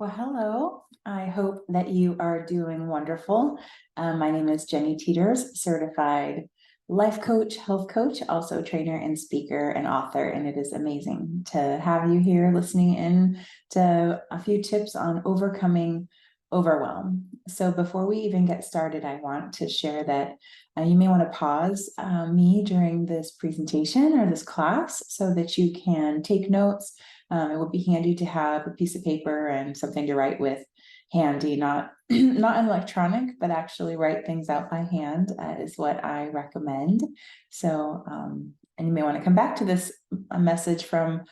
Well, hello. I hope that you are doing wonderful. My name is Jenny Teeters, certified life coach, health coach, also trainer and speaker and author. And it is amazing to have you here listening in to a few tips on overcoming overwhelm. So before we even get started, I want to share that you may want to pause me during this presentation or this class so that you can take notes. It would be handy to have a piece of paper and something to write with handy, not not an electronic, but actually write things out by hand is what I recommend. So, and you may want to come back to this message from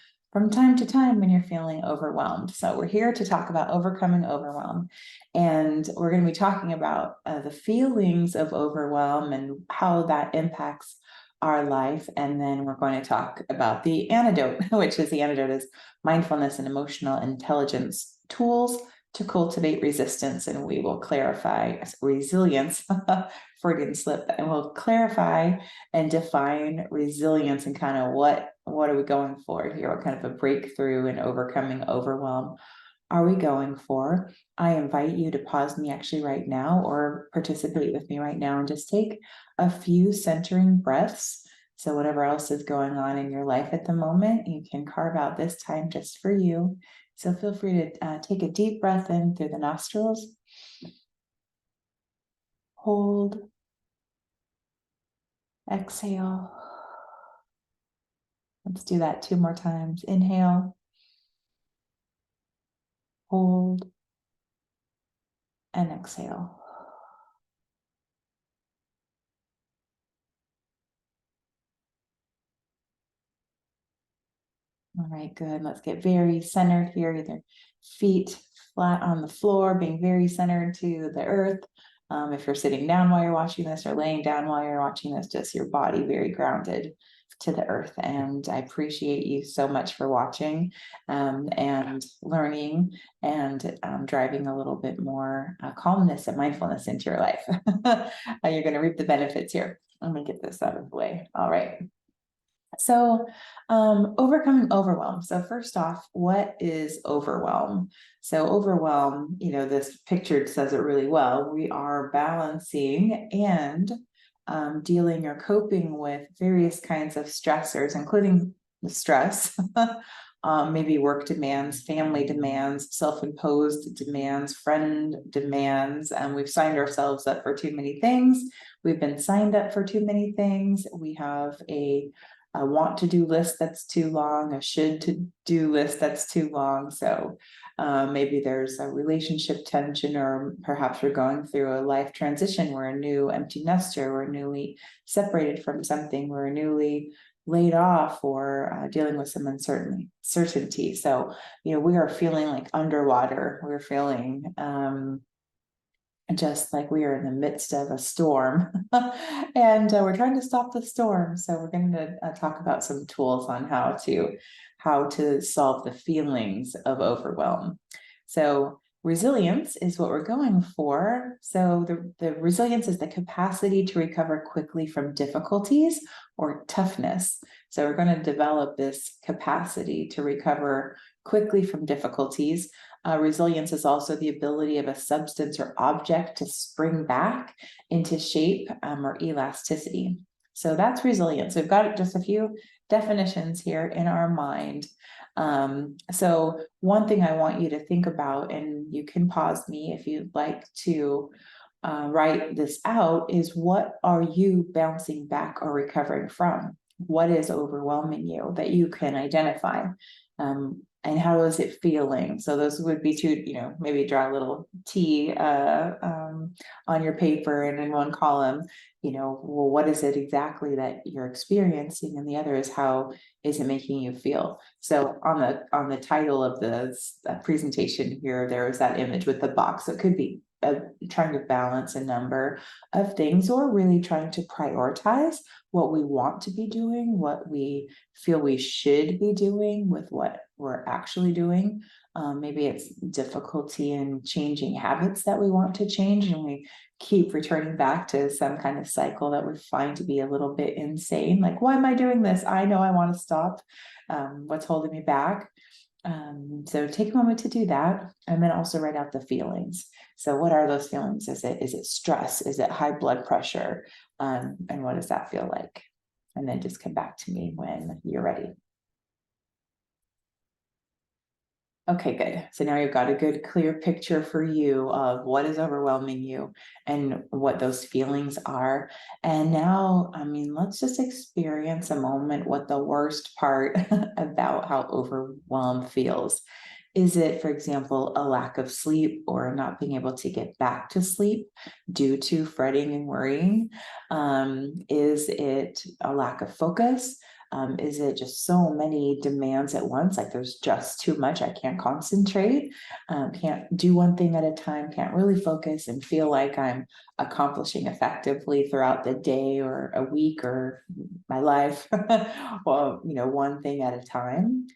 time to time when you're feeling overwhelmed. So we're here to talk about overcoming overwhelm. And we're going to be talking about the feelings of overwhelm and how that impacts our life. And then we're going to talk about the antidote, which is the antidote is mindfulness and emotional intelligence tools to cultivate resistance. And we will clarify resilience, Freudian slip, and we'll clarify and define resilience and kind of what are we going for here? What kind of a breakthrough in overcoming overwhelm are we going for? I invite you to pause me actually right now or participate with me right now and just take a few centering breaths. So whatever else is going on in your life at the moment, you can carve out this time just for you. So feel free to take a deep breath in through the nostrils. Hold. Exhale. Let's do that 2 more times. Inhale. Hold. And exhale. All right, good. Let's get very centered here, either feet flat on the floor, being very centered to the earth. If you're sitting down while you're watching this or laying down while you're watching this, just your body very grounded to the earth. And I appreciate you so much for watching and learning and driving a little bit more calmness and mindfulness into your life. You're going to reap the benefits here. Let me get this out of the way. All right. So, overcoming overwhelm. So first off, what is overwhelm? So overwhelm, this picture says it really well. We are balancing and dealing or coping with various kinds of stressors, including the stress, maybe work demands, family demands, self-imposed demands, friend demands, and we've signed ourselves up for too many things. We've been signed up for too many things. We have a want to do list that's too long, a should to do list that's too long. So maybe there's a relationship tension, or perhaps we're going through a life transition. We're a new empty nester, we're newly separated from something, we're newly laid off, or dealing with some uncertainty. So, we are feeling like underwater. We're feeling just like we are in the midst of a storm and we're trying to stop the storm. So we're going to talk about some tools on how to solve the feelings of overwhelm. So resilience is what we're going for. So the resilience is the capacity to recover quickly from difficulties or toughness. So we're going to develop this capacity to recover quickly from difficulties. Resilience is also the ability of a substance or object to spring back into shape or elasticity. So that's resilience. We've got just a few definitions here in our mind. So one thing I want you to think about, and you can pause me if you'd like to write this out, is what are you bouncing back or recovering from? What is overwhelming you that you can identify? And how is it feeling? So those would be two, maybe draw a little T on your paper, and in one column, well, what is it exactly that you're experiencing? And the other is, how is it making you feel? So on the title of the presentation here, there is that image with the box. So it could be trying to balance a number of things, or really trying to prioritize what we want to be doing, what we feel we should be doing with what we're actually doing. Maybe it's difficulty in changing habits that we want to change, and we keep returning back to some kind of cycle that we find to be a little bit insane. Like, why am I doing this? I know I want to stop. What's holding me back? So take a moment to do that, and then also write out the feelings. So what are those feelings? Is it stress? Is it high blood pressure? And what does that feel like? And then just come back to me when you're ready. Okay, good. So now you've got a good, clear picture for you of what is overwhelming you and what those feelings are. And now, let's just experience a moment what the worst part about how overwhelmed feels. Is it, for example, a lack of sleep or not being able to get back to sleep due to fretting and worrying? Is it a lack of focus? Is it just so many demands at once? Like there's just too much. I can't concentrate, can't do one thing at a time, can't really focus and feel like I'm accomplishing effectively throughout the day or a week or my life. Well, one thing at a time.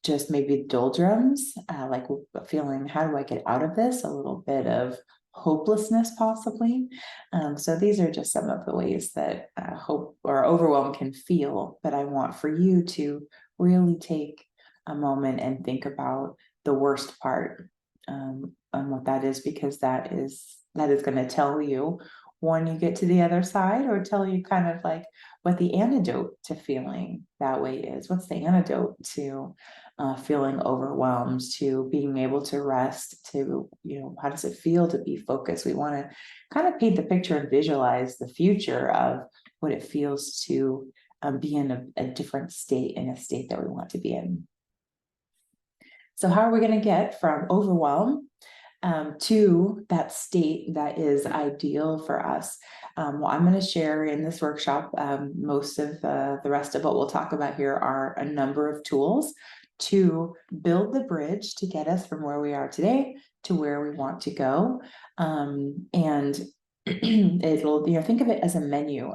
Just maybe doldrums, like feeling, how do I get out of this? A little bit of hopelessness, possibly. So these are just some of the ways that hope or overwhelm can feel. But I want for you to really take a moment and think about the worst part, and what that is, because that is going to tell you when you get to the other side, or tell you kind of like what the antidote to feeling that way is. What's the antidote to feeling overwhelmed, to being able to rest, to, how does it feel to be focused? We want to kind of paint the picture and visualize the future of what it feels to be in a different state, in a state that we want to be in. So how are we going to get from overwhelm to that state that is ideal for us? Well, I'm going to share in this workshop, most of the rest of what we'll talk about here are a number of tools to build the bridge to get us from where we are today to where we want to go. And it'll, think of it as a menu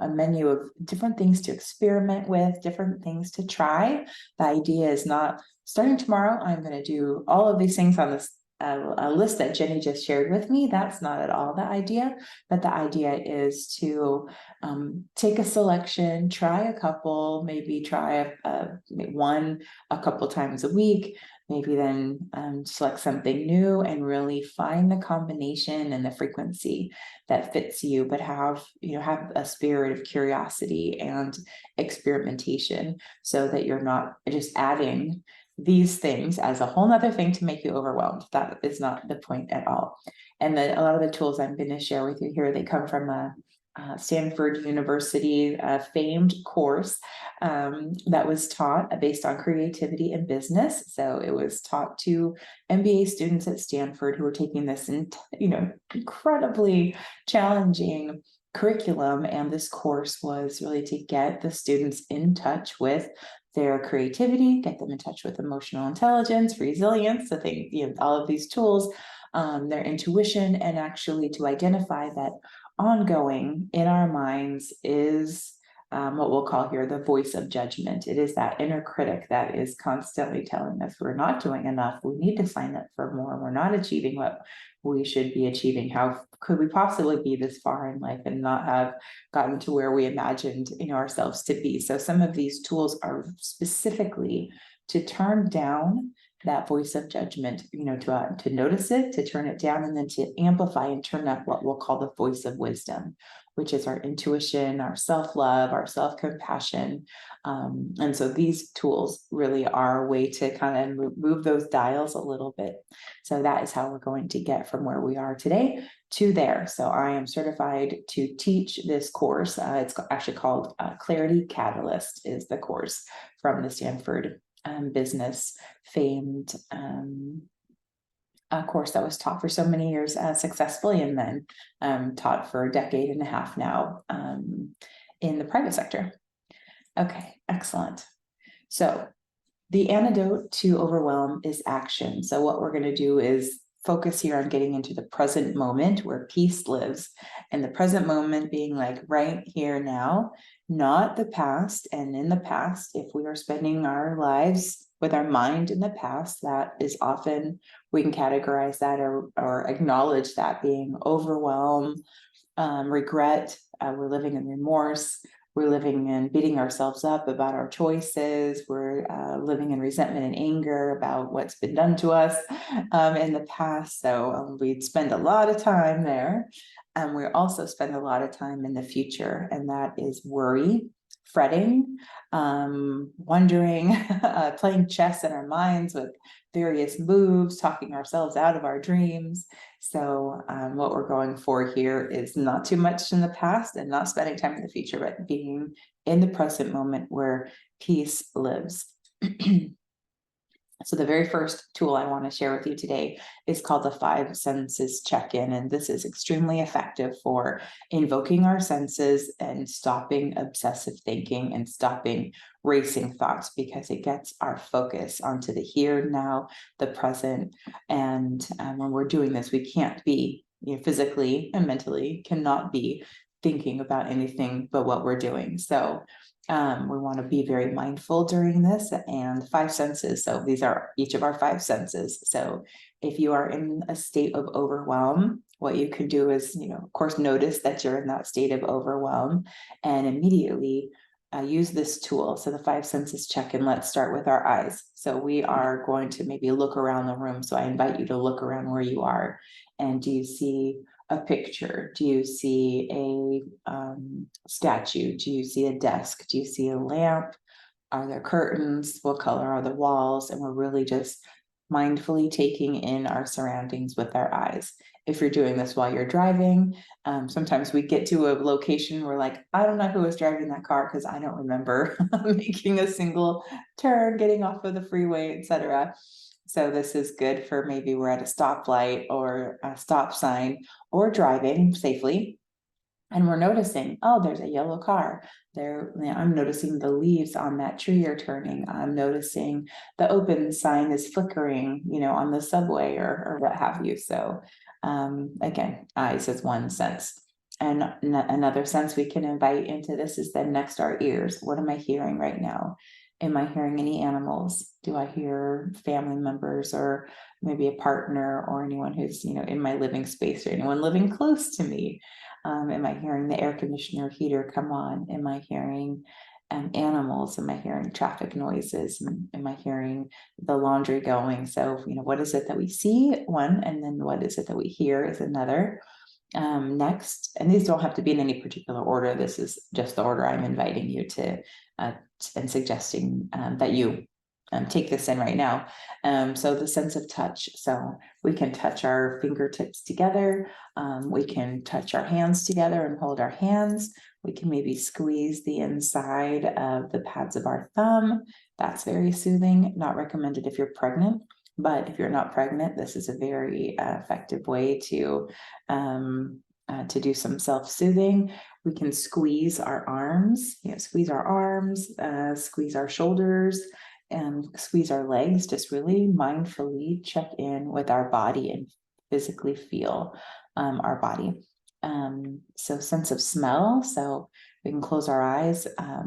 of different things to experiment with, different things to try. The idea is not starting tomorrow, I'm going to do all of these things on this a list that Jenny just shared with me. That's not at all the idea, but the idea is to take a selection, try a couple, maybe try one a couple times a week, maybe then select something new and really find the combination and the frequency that fits you, but have a spirit of curiosity and experimentation, so that you're not just adding these things as a whole nother thing to make you overwhelmed. That is not the point at all. And a lot of the tools I'm going to share with you here, they come from a Stanford University famed course that was taught based on creativity and business. So it was taught to MBA students at Stanford who were taking this incredibly challenging curriculum. And this course was really to get the students in touch with their creativity, get them in touch with emotional intelligence, resilience, so all of these tools, their intuition, and actually to identify that ongoing in our minds is what we'll call here the voice of judgment. It is that inner critic that is constantly telling us we're not doing enough, we need to sign up for more, we're not achieving what we should be achieving. How could we possibly be this far in life and not have gotten to where we imagined ourselves to be? So some of these tools are specifically to turn down that voice of judgment, to notice it, to turn it down, and then to amplify and turn up what we'll call the voice of wisdom, which is our intuition, our self-love, our self-compassion. And so these tools really are a way to kind of move those dials a little bit. So that is how we're going to get from where we are today to there. So I am certified to teach this course. It's actually called Clarity Catalyst is the course from the Stanford business famed a course that was taught for so many years successfully, and then taught for a decade and a half now in the private sector. Okay, excellent. So the antidote to overwhelm is action. So what we're going to do is focus here on getting into the present moment where peace lives, and the present moment being like right here now, not the past. And in the past, if we are spending our lives with our mind in the past, that is often, we can categorize that or acknowledge that being overwhelm, regret, we're living in remorse, we're living in beating ourselves up about our choices. We're living in resentment and anger about what's been done to us in the past. So we'd spend a lot of time there. And we also spend a lot of time in the future, and that is worry, fretting, wondering, playing chess in our minds with various moves, talking ourselves out of our dreams. So what we're going for here is not too much in the past and not spending time in the future, but being in the present moment where peace lives. So the very first tool I want to share with you today is called the 5 senses check-in. And this is extremely effective for invoking our senses and stopping obsessive thinking and stopping racing thoughts, because it gets our focus onto the here, now, the present. And when we're doing this, we can't be, physically and mentally cannot be thinking about anything but what we're doing. So we want to be very mindful during this, and 5 senses. So these are each of our 5 senses. So if you are in a state of overwhelm, what you can do is, of course, notice that you're in that state of overwhelm and immediately use this tool. So the 5 senses check-in, let's start with our eyes. So we are going to maybe look around the room. So I invite you to look around where you are. And do you see a picture? Do you see a statue? Do you see a desk? Do you see a lamp? Are there curtains? What color are the walls? And we're really just mindfully taking in our surroundings with our eyes. If you're doing this while you're driving, sometimes we get to a location where, like, I don't know who was driving that car because I don't remember making a single turn, getting off of the freeway, etc. So this is good for maybe we're at a stoplight or a stop sign or driving safely. And we're noticing, oh, there's a yellow car there. I'm noticing the leaves on that tree are turning. I'm noticing the open sign is flickering, on the subway or what have you. So again, eyes is one sense. And another sense we can invite into this is then next our ears. What am I hearing right now? Am I hearing any animals? Do I hear family members or maybe a partner or anyone who's, in my living space or anyone living close to me? Am I hearing the air conditioner heater come on? Am I hearing animals? Am I hearing traffic noises? Am I hearing the laundry going? So, what is it that we see? One, and then what is it that we hear is another. Next, and these don't have to be in any particular order. This is just the order I'm inviting you to and suggesting that you take this in right now. So the sense of touch. So we can touch our fingertips together. We can touch our hands together and hold our hands. We can maybe squeeze the inside of the pads of our thumb. That's very soothing. Not recommended if you're pregnant, but if you're not pregnant, this is a very effective way to do some self-soothing. We can squeeze our arms, squeeze our shoulders, and squeeze our legs. Just really mindfully check in with our body and physically feel our body. So sense of smell. So we can close our eyes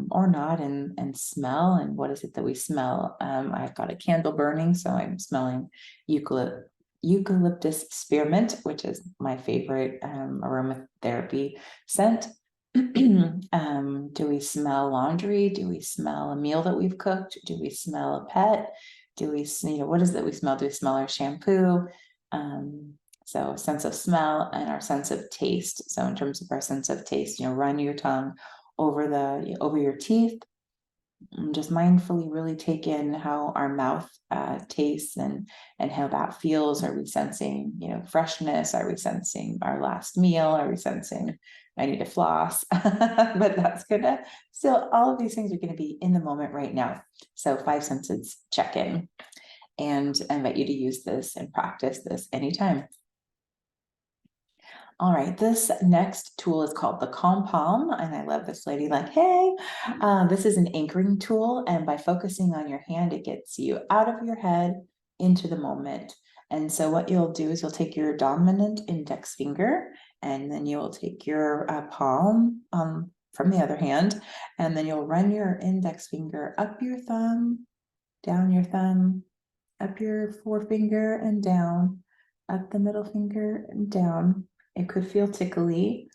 or not and smell. And what is it that we smell? I've got a candle burning, so I'm smelling eucalyptus spearmint, which is my favorite aromatherapy scent. Do we smell laundry? Do we smell a meal that we've cooked? Do we smell a pet? Do we, what is it we smell? Do we smell our shampoo? So sense of smell and our sense of taste. So in terms of our sense of taste, run your tongue over your teeth. And just mindfully really take in how our mouth tastes and how that feels. Are we sensing, freshness? Are we sensing our last meal? Are we sensing I need to floss? But that's gonna still, all of these things are going to be in the moment right now. So 5 senses check in, and I invite you to use this and practice this anytime. All right, this next tool is called the Calm Palm, and I love this lady, like, hey, this is an anchoring tool, and by focusing on your hand, it gets you out of your head into the moment. And so what you'll do is you'll take your dominant index finger, and then you'll take your palm from the other hand, and then you'll run your index finger up your thumb, down your thumb, up your forefinger and down, up the middle finger and down. It could feel tickly,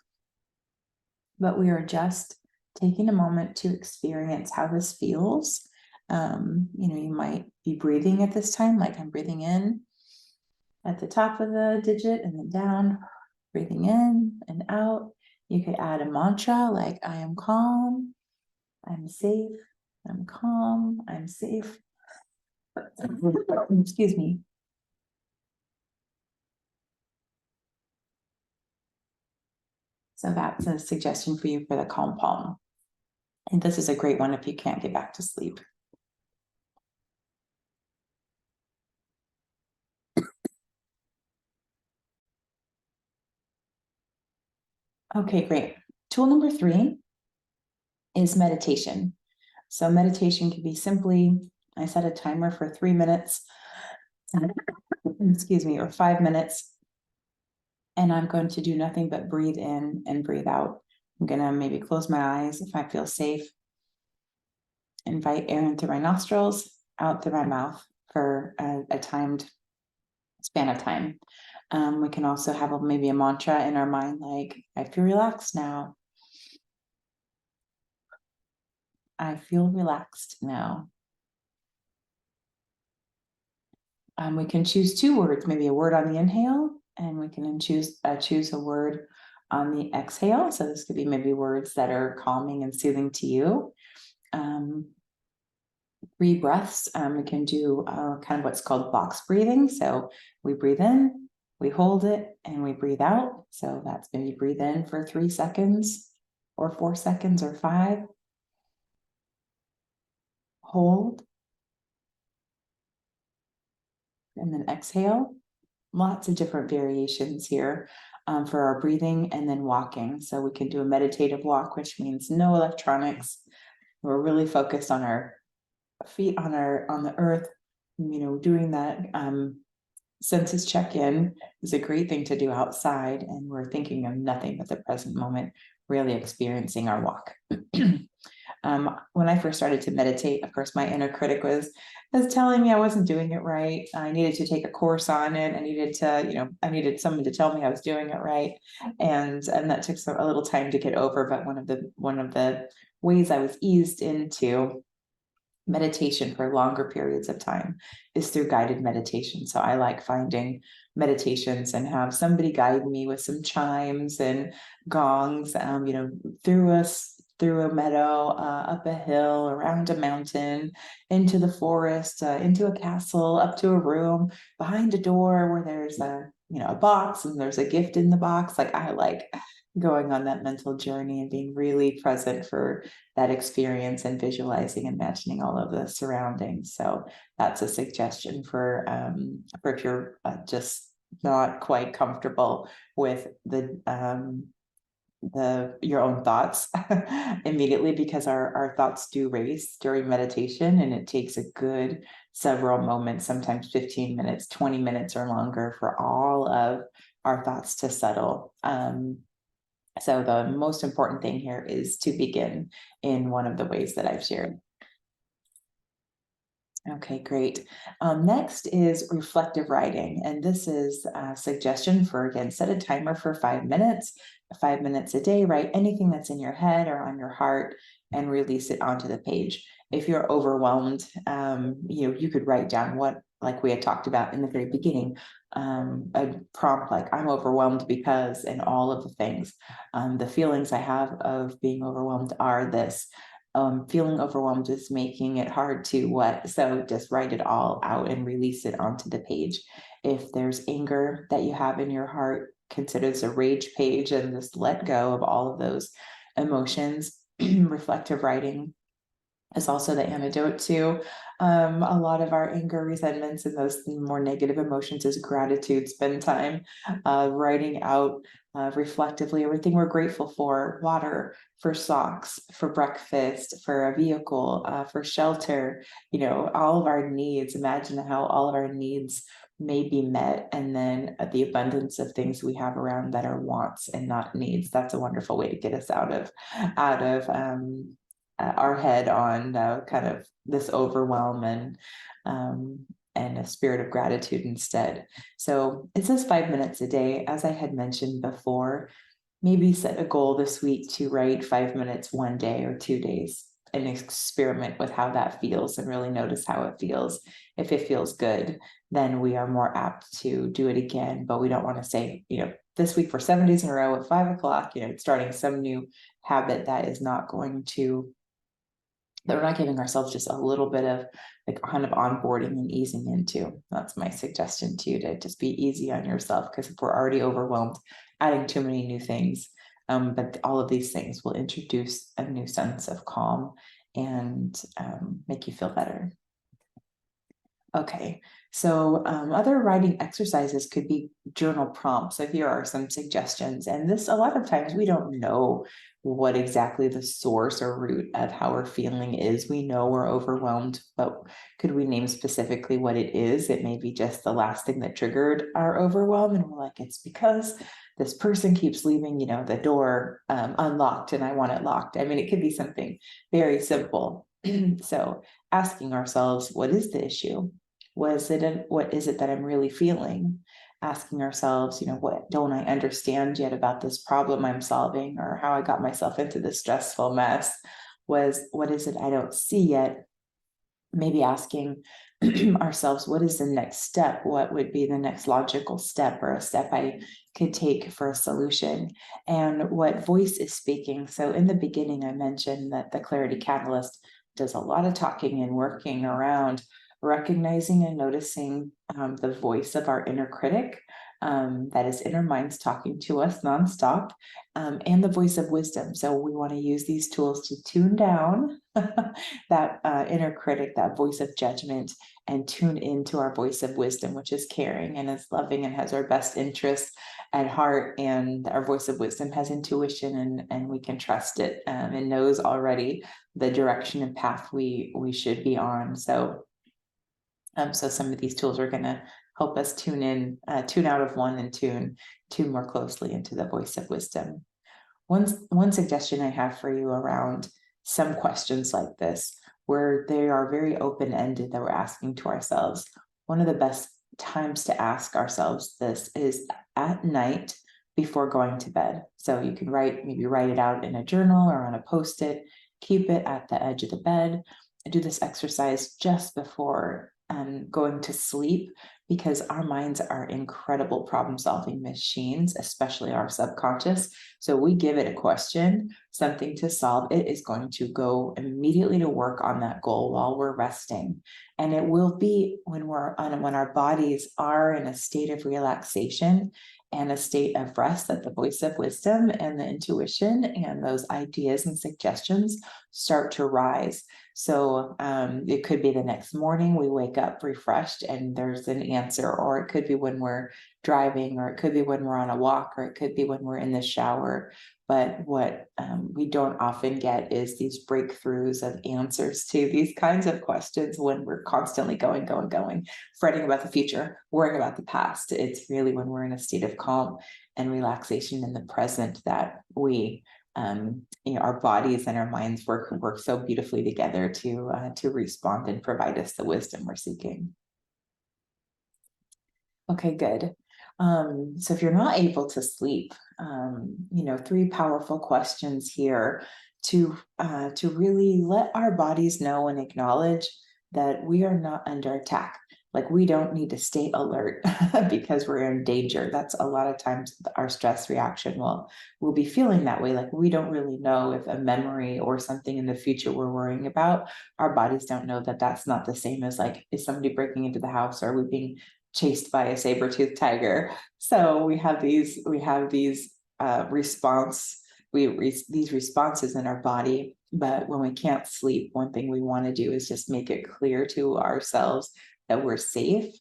but we are just taking a moment to experience how this feels. You might be breathing at this time, like I'm breathing in at the top of the digit and then down, breathing in and out. You could add a mantra like I am calm, I'm safe, I'm calm, I'm safe. Excuse me. So that's a suggestion for you for the calm palm. And this is a great one if you can't get back to sleep. Okay, great. Tool number 3 is meditation. So meditation can be simply, I set a timer for 3 minutes, excuse me, or 5 minutes. And I'm going to do nothing but breathe in and breathe out. I'm gonna maybe close my eyes if I feel safe. Invite air in through my nostrils, out through my mouth for a timed span of time. We can also have maybe a mantra in our mind like, I feel relaxed now. I feel relaxed now. We can choose 2 words, maybe a word on the inhale, and we can choose a word on the exhale. So this could be maybe words that are calming and soothing to you. 3 breaths. We can do kind of what's called box breathing. So we breathe in, we hold it, and we breathe out. So that's maybe breathe in for 3 seconds or 4 seconds or 5. Hold. And then exhale. Lots of different variations here for our breathing and then walking. So we can do a meditative walk, which means no electronics. We're really focused on our feet on the earth, doing that senses check-in is a great thing to do outside, and we're thinking of nothing but the present moment, really experiencing our walk. When I first started to meditate, of course, my inner critic was telling me I wasn't doing it right. I needed to take a course on it. I needed someone to tell me I was doing it right. And that took a little time to get over. But one of the ways I was eased into meditation for longer periods of time is through guided meditation. So I like finding meditations and have somebody guide me with some chimes and gongs, through a meadow, up a hill, around a mountain, into the forest, into a castle, up to a room, behind a door where there's a box and there's a gift in the box. Like I like going on that mental journey and being really present for that experience and visualizing, imagining all of the surroundings. So that's a suggestion for if you're just not quite comfortable with your own thoughts immediately, because our thoughts do race during meditation, and it takes a good several moments, sometimes 15 minutes, 20 minutes or longer, for all of our thoughts to settle. So the most important thing here is to begin in one of the ways that I've shared. Okay, great. Next is reflective writing. And this is a suggestion for, again, set a timer for 5 minutes, 5 minutes a day, write anything that's in your head or on your heart and release it onto the page. If you're overwhelmed, you could write down like we had talked about in the very beginning, a prompt like I'm overwhelmed because, and all of the things. The feelings I have of being overwhelmed are this. Feeling overwhelmed is making it hard to what, so just write it all out and release it onto the page. If there's anger that you have in your heart, consider this a rage page and just let go of all of those emotions. Reflective writing is also the antidote to a lot of our anger, resentments, and those more negative emotions is gratitude. Spend time writing out reflectively everything we're grateful for: water, for socks, for breakfast, for a vehicle, for shelter, all of our needs. Imagine how all of our needs may be met, and then the abundance of things we have around that are wants and not needs. That's a wonderful way to get us out of our head on kind of this overwhelm and a spirit of gratitude instead. So it says 5 minutes a day. As I had mentioned before, maybe set a goal this week to write 5 minutes one day or 2 days and experiment with how that feels and really notice how it feels. If it feels good, then we are more apt to do it again. But we don't want to say, this week for 7 days in a row at 5 o'clock, starting some new habit that is not going to, that we're not giving ourselves just a little bit of like kind of onboarding and easing into. That's my suggestion to you, to just be easy on yourself, because if we're already overwhelmed, adding too many new things, but all of these things will introduce a new sense of calm and make you feel better. Okay, so other writing exercises could be journal prompts. So here are some suggestions. And this, a lot of times we don't know what exactly the source or root of how we're feeling is. We know we're overwhelmed, but could we name specifically what it is? It may be just the last thing that triggered our overwhelm. And we're like, it's because this person keeps leaving, the door unlocked and I want it locked. I mean, it could be something very simple. So asking ourselves, what is the issue? What is it that I'm really feeling? Asking ourselves, what don't I understand yet about this problem I'm solving, or how I got myself into this stressful mess? What is it I don't see yet? Maybe asking ourselves, what is the next step? What would be the next logical step, or a step I could take for a solution? And what voice is speaking? So in the beginning, I mentioned that the Clarity Catalyst does a lot of talking and working around recognizing and noticing the voice of our inner critic, that is inner minds talking to us nonstop, and the voice of wisdom. So we want to use these tools to tune down that inner critic, that voice of judgment, and tune into our voice of wisdom, which is caring and is loving and has our best interests at heart. And our voice of wisdom has intuition, and we can trust it, and knows already the direction and path we should be on. So some of these tools are going to help us tune out of one and tune more closely into the voice of wisdom. One suggestion I have for you around some questions like this, where they are very open-ended, that we're asking to ourselves. One of the best times to ask ourselves this is at night before going to bed. So you can maybe write it out in a journal or on a Post-it, keep it at the edge of the bed, and do this exercise just before going to sleep, because our minds are incredible problem-solving machines, especially our subconscious. So we give it a question, something to solve, it is going to go immediately to work on that goal while we're resting. And it will be when our bodies are in a state of relaxation and a state of rest, that the voice of wisdom and the intuition and those ideas and suggestions start to rise. So it could be the next morning we wake up refreshed and there's an answer, or it could be when we're driving, or it could be when we're on a walk, or it could be when we're in the shower. But what we don't often get is these breakthroughs of answers to these kinds of questions when we're constantly going, fretting about the future, worrying about the past. It's really when we're in a state of calm and relaxation in the present that we our bodies and our minds work so beautifully together to respond and provide us the wisdom we're seeking. Okay, good. So if you're not able to sleep, 3 powerful questions here to really let our bodies know and acknowledge that we are not under attack. Like, we don't need to stay alert because we're in danger. That's a lot of times our stress reaction will be feeling that way. Like, we don't really know if a memory or something in the future we're worrying about, our bodies don't know that that's not the same as like, is somebody breaking into the house, or are we being chased by a saber-toothed tiger? So we have these these responses in our body. But when we can't sleep, one thing we want to do is just make it clear to ourselves that we're safe.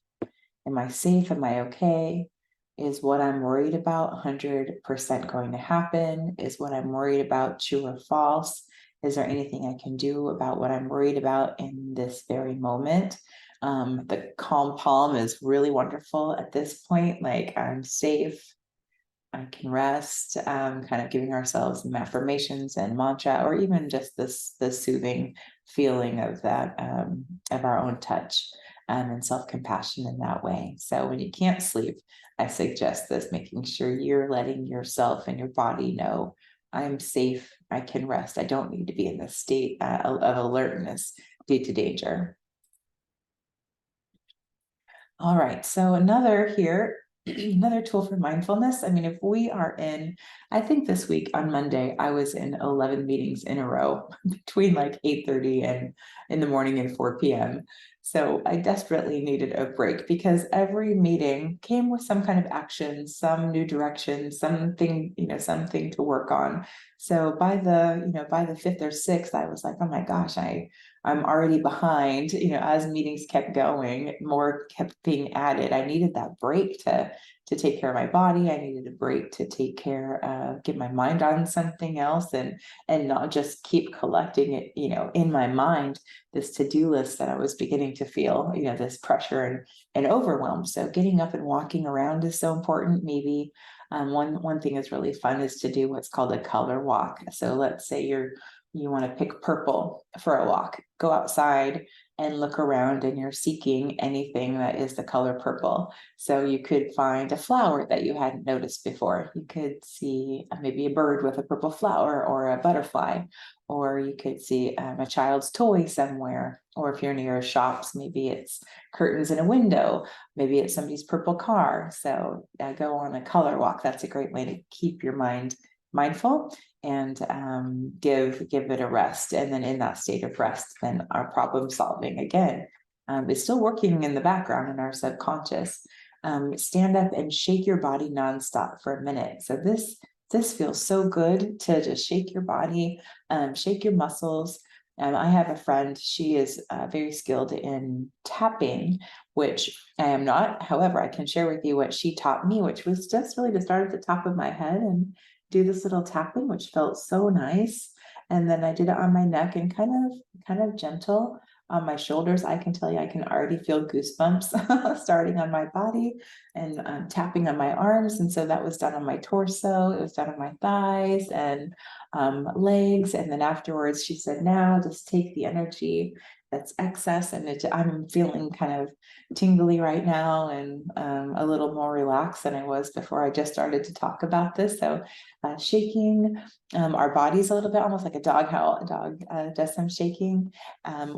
Am I safe? Am I okay? Is what I'm worried about 100% going to happen? Is what I'm worried about true or false? Is there anything I can do about what I'm worried about in this very moment? The calm palm is really wonderful at this point. Like, I'm safe, I can rest, kind of giving ourselves some affirmations and mantra, or even just the soothing feeling of that, of our own touch. and self-compassion in that way. So when you can't sleep, I suggest this, making sure you're letting yourself and your body know, I'm safe, I can rest, I don't need to be in this state of alertness due to danger. All right, so another here, another tool for mindfulness. I mean, if we are in, I think this week on Monday, I was in 11 meetings in a row between like 8:30 and in the morning and 4 p.m. So I desperately needed a break because every meeting came with some kind of action, some new direction, something, something to work on. So by the fifth or sixth, I was like, oh my gosh, I'm already behind, as meetings kept going, more kept being added. I needed that break to take care of my body. I needed a break to get my mind on something else and not just keep collecting it, in my mind, this to-do list that I was beginning to feel, this pressure and overwhelm. So getting up and walking around is so important. Maybe one thing that's really fun is to do what's called a color walk. So let's say you want to pick purple for a walk, go outside and look around and you're seeking anything that is the color purple. So you could find a flower that you hadn't noticed before. You could see maybe a bird with a purple flower or a butterfly, or you could see a child's toy somewhere. Or if you're near shops, maybe it's curtains in a window, maybe it's somebody's purple car. So go on a color walk. That's a great way to keep your mind mindful and give it a rest. And then in that state of rest, then our problem solving again is still working in the background in our subconscious. Stand up and shake your body nonstop for a minute. So this feels so good to just shake your body, shake your muscles. I have a friend, she is very skilled in tapping, which I am not. However, I can share with you what she taught me, which was just really to start at the top of my head and do this little tapping, which felt so nice. And then I did it on my neck and kind of gentle on my shoulders. I can tell you, I can already feel goosebumps starting on my body and tapping on my arms. And so that was done on my torso. It was done on my thighs and legs. And then afterwards, she said, now just take the energy that's excess. And I'm feeling kind of tingly right now and a little more relaxed than I was before I just started to talk about this. So shaking our bodies a little bit, almost like a dog howl. A dog does some shaking,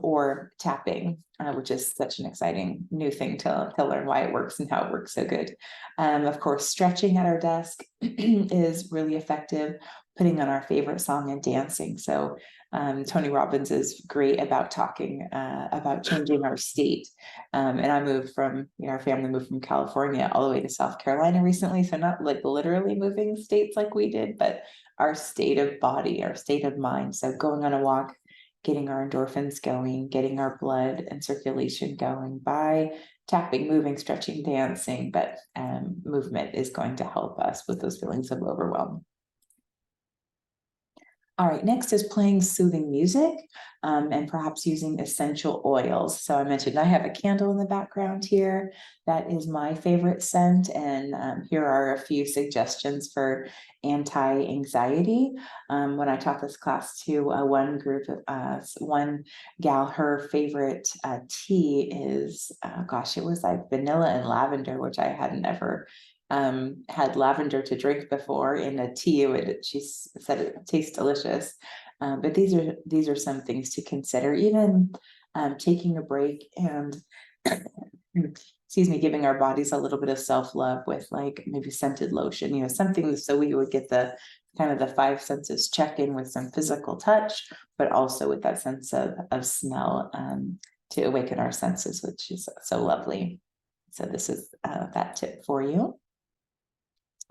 or tapping, which is such an exciting new thing to learn why it works and how it works so good. Of course, stretching at our desk is really effective. Putting on our favorite song and dancing. So Tony Robbins is great about talking about changing our state. And I moved from, our family moved from California all the way to South Carolina recently. So not like literally moving states like we did, but our state of body, our state of mind. So going on a walk, getting our endorphins going, getting our blood and circulation going by tapping, moving, stretching, dancing, but movement is going to help us with those feelings of overwhelm. All right, next is playing soothing music and perhaps using essential oils. So I mentioned I have a candle in the background here. That is my favorite scent. And here are a few suggestions for anti-anxiety. When I taught this class to one group, one gal, her favorite tea is, it was like vanilla and lavender, which I hadn't ever had lavender to drink before in a tea. She said it tastes delicious. But these are some things to consider, even taking a break and excuse me, giving our bodies a little bit of self-love with like maybe scented lotion, something so we would get the kind of the five senses check in with some physical touch, but also with that sense of smell to awaken our senses, which is so lovely. So this is that tip for you.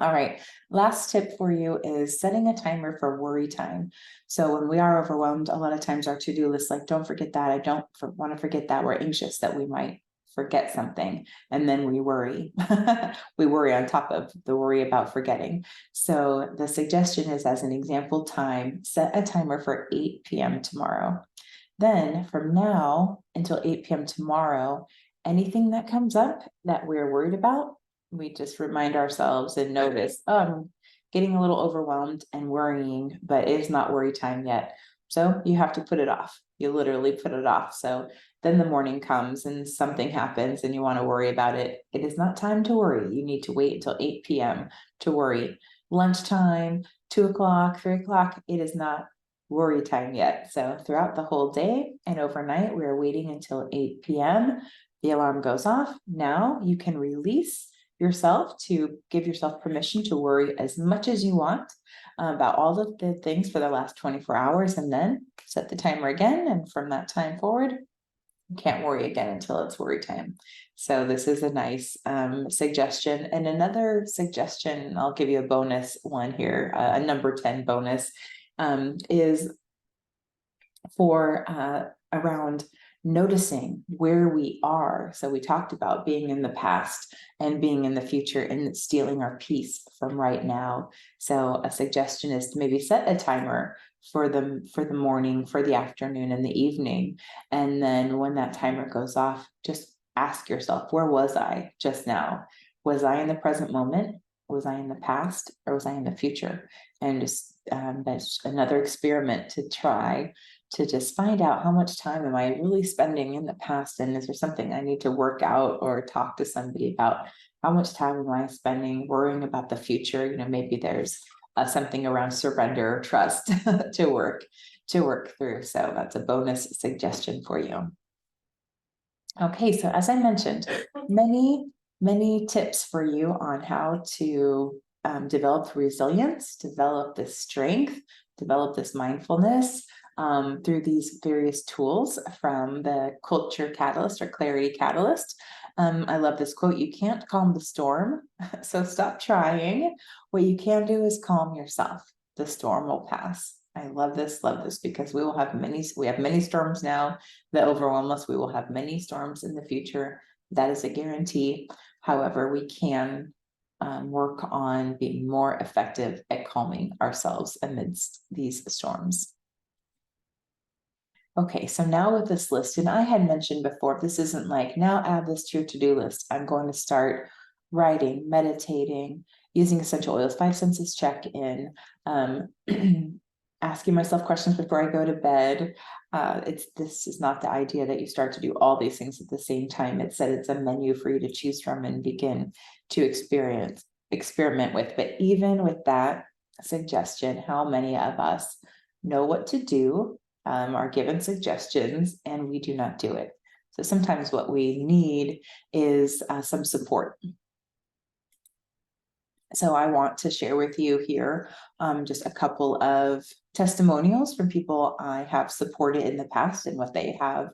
All right, last tip for you is setting a timer for worry time. So when we are overwhelmed, a lot of times our to-do list, like, don't forget that, I don't want to forget that, we're anxious that we might forget something, and then we worry. We worry on top of the worry about forgetting. So the suggestion is, as an example time, set a timer for 8 p.m. tomorrow. Then from now until 8 p.m. tomorrow, anything that comes up that we're worried about, we just remind ourselves and notice, I'm getting a little overwhelmed and worrying, but it's not worry time yet. So you have to put it off. You literally put it off. So then the morning comes and something happens and you want to worry about it. It is not time to worry. You need to wait until 8 p.m. to worry. Lunchtime, 2 o'clock, 3 o'clock, it is not worry time yet. So throughout the whole day and overnight, we're waiting until 8 p.m. The alarm goes off. Now you can release yourself to give yourself permission to worry as much as you want about all of the things for the last 24 hours, and then set the timer again. And from that time forward, you can't worry again until it's worry time. So this is a nice suggestion. And another suggestion, I'll give you a bonus one here, a number 10 bonus, is for around noticing where we are. So we talked about being in the past and being in the future and stealing our peace from right now. So a suggestion is to maybe set a timer for the morning, for the afternoon, and the evening. And then when that timer goes off, just ask yourself, where was I just now? Was I in the present moment? Was I in the past, or was I in the future? And just that's another experiment to try, to just find out how much time am I really spending in the past, and is there something I need to work out or talk to somebody about? How much time am I spending worrying about the future? You know, maybe there's something around surrender or trust to work through. So that's a bonus suggestion for you. Okay, so as I mentioned, many tips for you on how to develop resilience, develop this strength, develop this mindfulness through these various tools from the Culture Catalyst or Clarity Catalyst. I love this quote: "You can't calm the storm, so stop trying. What you can do is calm yourself. The storm will pass." I love this because we have many storms now that overwhelm us. We will have many storms in the future. That is a guarantee. However, we can work on being more effective at calming ourselves amidst these storms. Okay, so now with this list, and I had mentioned before, this isn't like, now add this to your to-do list. I'm going to start writing, meditating, using essential oils, 5 senses check-in, asking myself questions before I go to bed. This is not the idea that you start to do all these things at the same time. It said it's a menu for you to choose from and begin to experiment with. But even with that suggestion, how many of us know what to do, are given suggestions, and we do not do it? So sometimes what we need is some support. So I want to share with you here just a couple of testimonials from people I have supported in the past and what they have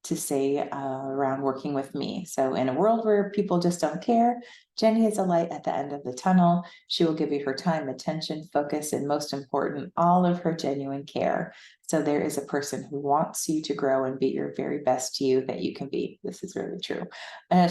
to say around working with me. So in a world where people just don't care, Jenny is a light at the end of the tunnel. She will give you her time, attention, focus, and most important, all of her genuine care. So there is a person who wants you to grow and be your very best you that you can be. This is really true.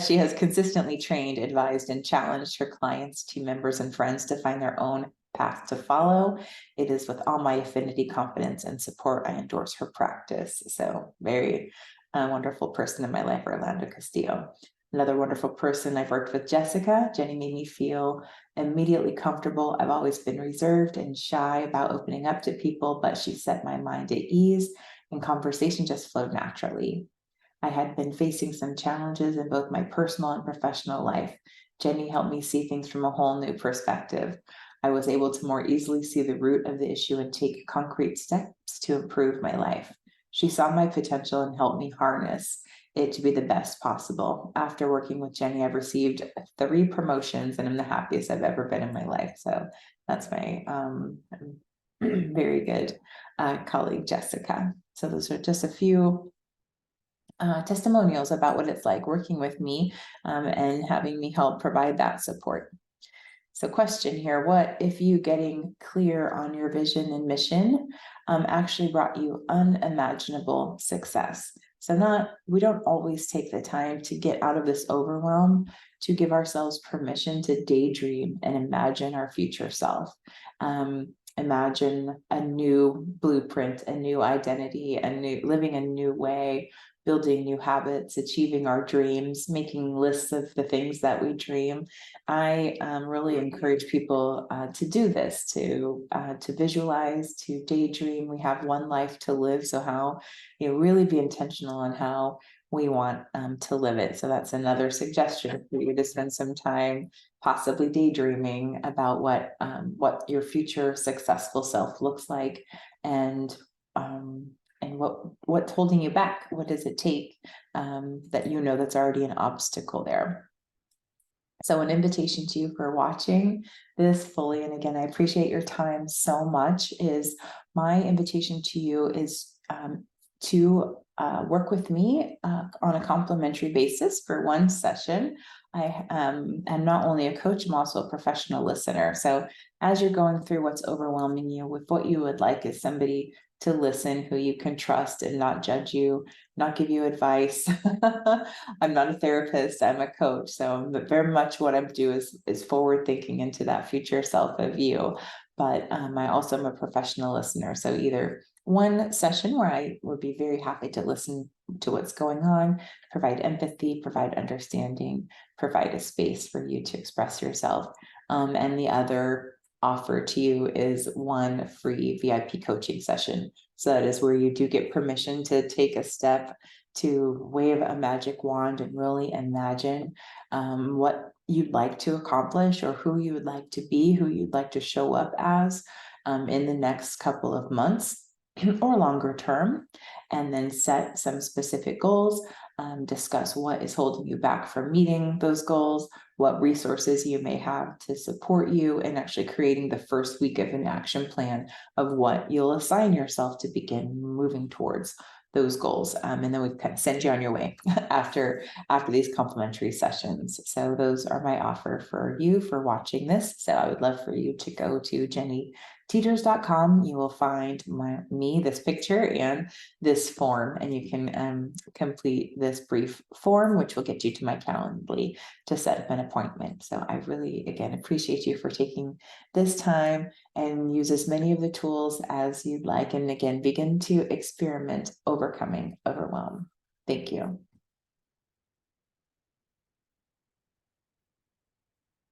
She has consistently trained, advised, and challenged her clients, team members, and friends to find their own path to follow. It is with all my affinity, confidence, and support I endorse her practice. So very wonderful person in my life, Orlando Castillo. Another wonderful person I've worked with, Jessica. Jenny made me feel immediately comfortable. I've always been reserved and shy about opening up to people, but she set my mind at ease and conversation just flowed naturally. I had been facing some challenges in both my personal and professional life. Jenny helped me see things from a whole new perspective. I was able to more easily see the root of the issue and take concrete steps to improve my life. She saw my potential and helped me harness it to be the best possible. After working with Jenny, I've received 3 promotions and I'm the happiest I've ever been in my life. So that's my very good colleague, Jessica. So those are just a few testimonials about what it's like working with me and having me help provide that support. So question here: what if you getting clear on your vision and mission actually brought you unimaginable success? So we don't always take the time to get out of this overwhelm, to give ourselves permission to daydream and imagine our future self. Imagine a new blueprint, a new identity, living a new way, building new habits, achieving our dreams, making lists of the things that we dream. I really encourage people to do this, to visualize, to daydream. We have one life to live, so how really be intentional on how we want to live it. So that's another suggestion for you to spend some time possibly daydreaming about what your future successful self looks like, and what's holding you back. What does it take that that's already an obstacle there? So an invitation to you for watching this fully, and again, I appreciate your time so much, is my invitation to you is to work with me on a complimentary basis for one session. I am not only a coach, I'm also a professional listener. So as you're going through what's overwhelming you, with what you would like is somebody to listen who you can trust and not judge you, not give you advice. I'm not a therapist, I'm a coach. So very much what I do is forward thinking into that future self of you. But I also am a professional listener. So either one session where I would be very happy to listen to what's going on, provide empathy, provide understanding, provide a space for you to express yourself. And the other offer to you is one free VIP coaching session. So that is where you do get permission to take a step, to wave a magic wand and really imagine what you'd like to accomplish, or who you would like to be, who you'd like to show up as in the next couple of months or longer term, and then set some specific goals, discuss what is holding you back from meeting those goals, what resources you may have to support you, and actually creating the first week of an action plan of what you'll assign yourself to begin moving towards those goals. And then we kind of send you on your way after these complimentary sessions. So those are my offer for you for watching this. So I would love for you to go to jennyteeters.com. You will find this picture and this form, and you can complete this brief form, which will get you to my Calendly to set up an appointment. So I really, again, appreciate you for taking this time, and use as many of the tools as you'd like. And again, begin to experiment overcoming overwhelm. Thank you.